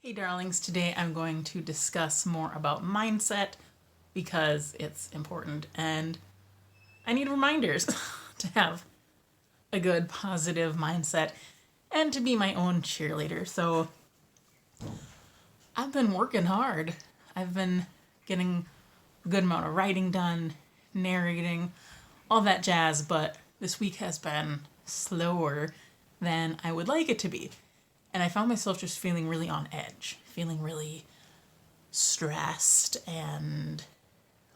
Hey darlings, today I'm going to discuss more about mindset because it's important and I need reminders to have a good positive mindset and to be my own cheerleader. So I've been working hard. I've been getting a good amount of writing done, narrating, all that jazz, but this week has been slower than I would like it to be. And I found myself just feeling really on edge, feeling really stressed, and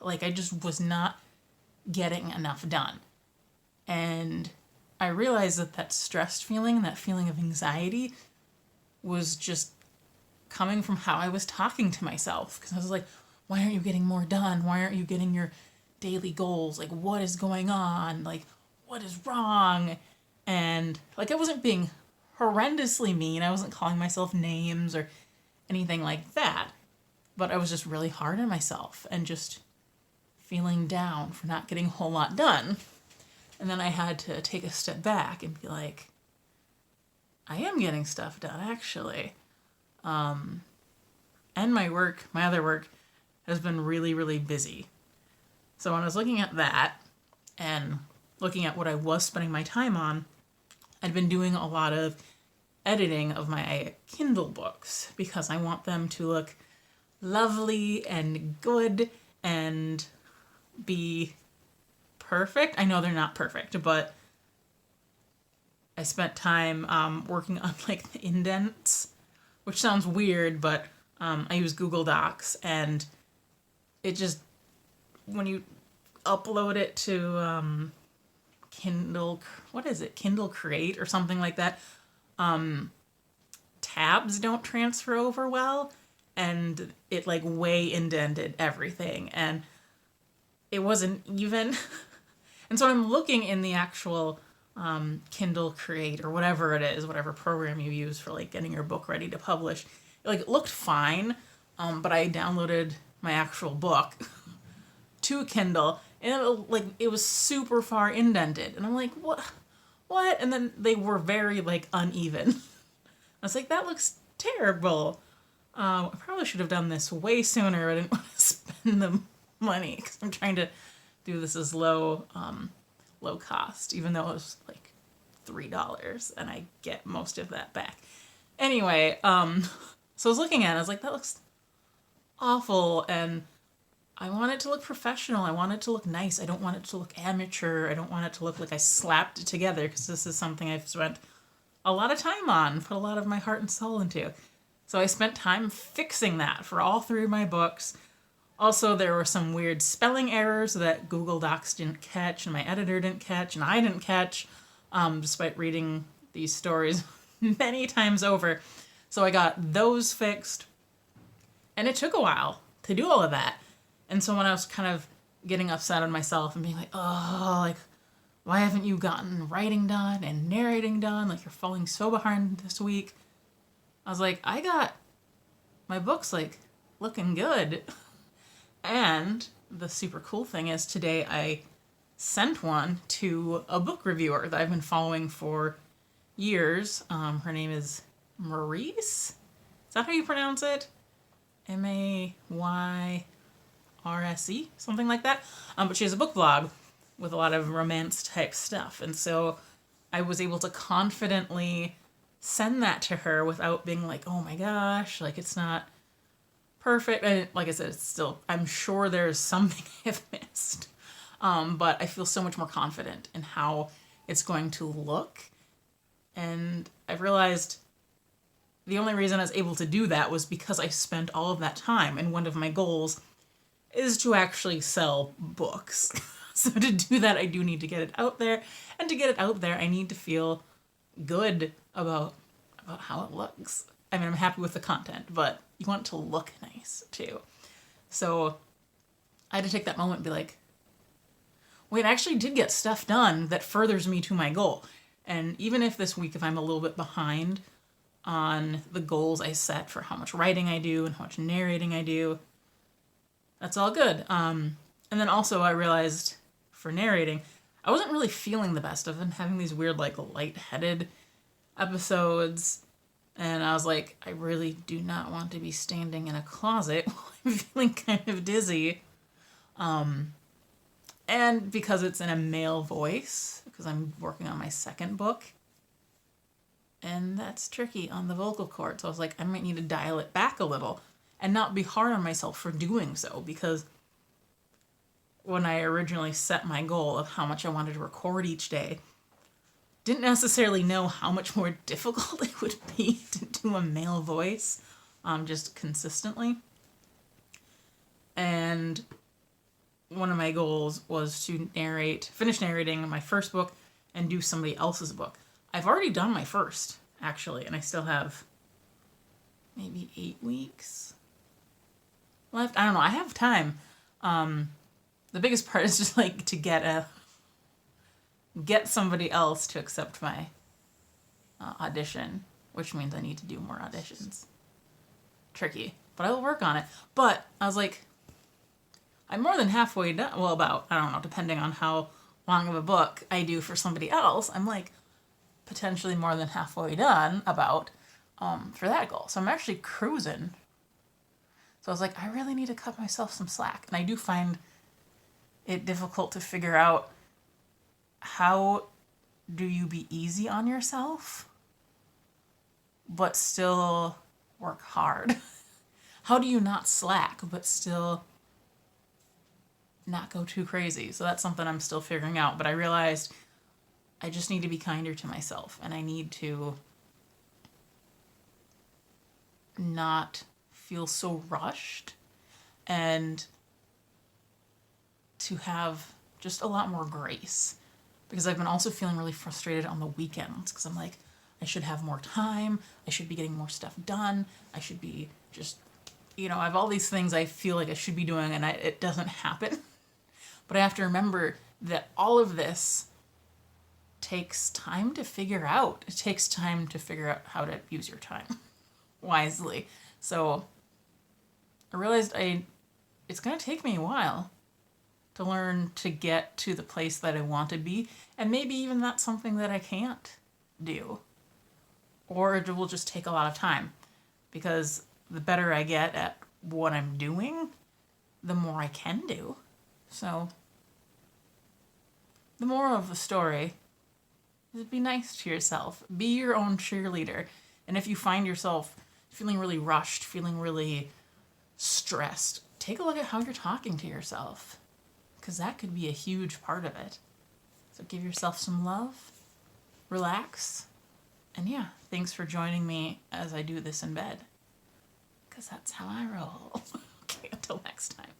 like I just was not getting enough done. And I realized that that stressed feeling, that feeling of anxiety, was just coming from how I was talking to myself. Because I was like, why aren't you getting more done? Why aren't you getting your daily goals? Like, what is going on? Like, what is wrong? And like, I wasn't being horrendously mean. I wasn't calling myself names or anything like that. But I was just really hard on myself and just feeling down for not getting a whole lot done. And then I had to take a step back and be like, I am getting stuff done, actually. And my other work, has been really, really busy. So when I was looking at that and looking at what I was spending my time on, I'd been doing a lot of editing of my Kindle books because I want them to look lovely and good and be perfect. I know they're not perfect, but I spent time working on like the indents, which sounds weird, but I use Google Docs, and it just, when you upload it to Kindle, what is it? Kindle Create or something like that. Tabs don't transfer over well, and it like way indented everything, and it wasn't even. And so I'm looking in the actual Kindle Create or whatever it is, whatever program you use for like getting your book ready to publish. Like it looked fine, but I downloaded my actual book to Kindle, and it was super far indented, and I'm like, what? And then they were very like uneven. I was like, that looks terrible. I probably should have done this way sooner. I didn't want to spend the money because I'm trying to do this as low cost, even though it was like $3, and I get most of that back. Anyway, so I was looking at it, I was like, that looks awful, and I want it to look professional. I want it to look nice. I don't want it to look amateur. I don't want it to look like I slapped it together, because this is something I've spent a lot of time on, put a lot of my heart and soul into. So I spent time fixing that for all three of my books. Also, there were some weird spelling errors that Google Docs didn't catch, and my editor didn't catch, and I didn't catch, despite reading these stories many times over. So I got those fixed, and it took a while to do all of that. And so when I was kind of getting upset on myself and being like, oh, like, why haven't you gotten writing done and narrating done? Like, you're falling so behind this week. I was like, I got my books, like, looking good. And the super cool thing is today I sent one to a book reviewer that I've been following for years. Her name is Maurice. Is that how you pronounce it? MayRse, something like that. But she has a book blog with a lot of romance type stuff. And so I was able to confidently send that to her without being like, oh my gosh, like it's not perfect. And like I said, it's still, I'm sure there's something I've missed. But I feel so much more confident in how it's going to look. And I've realized the only reason I was able to do that was because I spent all of that time. And one of my goals is to actually sell books. So to do that, I do need to get it out there. And to get it out there, I need to feel good about how it looks. I mean, I'm happy with the content, but you want it to look nice too. So I had to take that moment and be like, wait, I actually did get stuff done that furthers me to my goal. And even if this week, if I'm a little bit behind on the goals I set for how much writing I do and how much narrating I do, that's all good. And then also I realized for narrating, I wasn't really feeling the best. I've been having these weird, like, lightheaded episodes. And I was like, I really do not want to be standing in a closet while I'm feeling kind of dizzy. And because it's in a male voice, because I'm working on my second book, and that's tricky on the vocal cord. So I was like, I might need to dial it back a little and not be hard on myself for doing so, because when I originally set my goal of how much I wanted to record each day, didn't necessarily know how much more difficult it would be to do a male voice just consistently. And one of my goals was to finish narrating my first book and do somebody else's book. I've already done my first, actually, and I still have maybe 8 weeks left. I don't know. I have time. The biggest part is just like to get somebody else to accept my audition, which means I need to do more auditions. Tricky, but I will work on it. But I was like, I'm more than halfway done. Well, about, I don't know, depending on how long of a book I do for somebody else, I'm like potentially more than halfway done for that goal. So I'm actually cruising. So I was like, I really need to cut myself some slack. And I do find it difficult to figure out, how do you be easy on yourself but still work hard? How do you not slack but still not go too crazy? So that's something I'm still figuring out. But I realized I just need to be kinder to myself, and I need to not feel so rushed, and to have just a lot more grace. Because I've been also feeling really frustrated on the weekends, because I'm like, I should have more time, I should be getting more stuff done, I should be just, I have all these things I feel like I should be doing, and it doesn't happen. But I have to remember that all of this takes time to figure out. It takes time to figure out how to use your time wisely. So I realized it's going to take me a while to learn to get to the place that I want to be. And maybe even that's something that I can't do. Or it will just take a lot of time. Because the better I get at what I'm doing, the more I can do. So the moral of the story is, be nice to yourself. Be your own cheerleader. And if you find yourself feeling really rushed, feeling really stressed, take a look at how you're talking to yourself, because that could be a huge part of it. So give yourself some love, relax, and yeah, thanks for joining me as I do this in bed, because that's how I roll. Okay, until next time.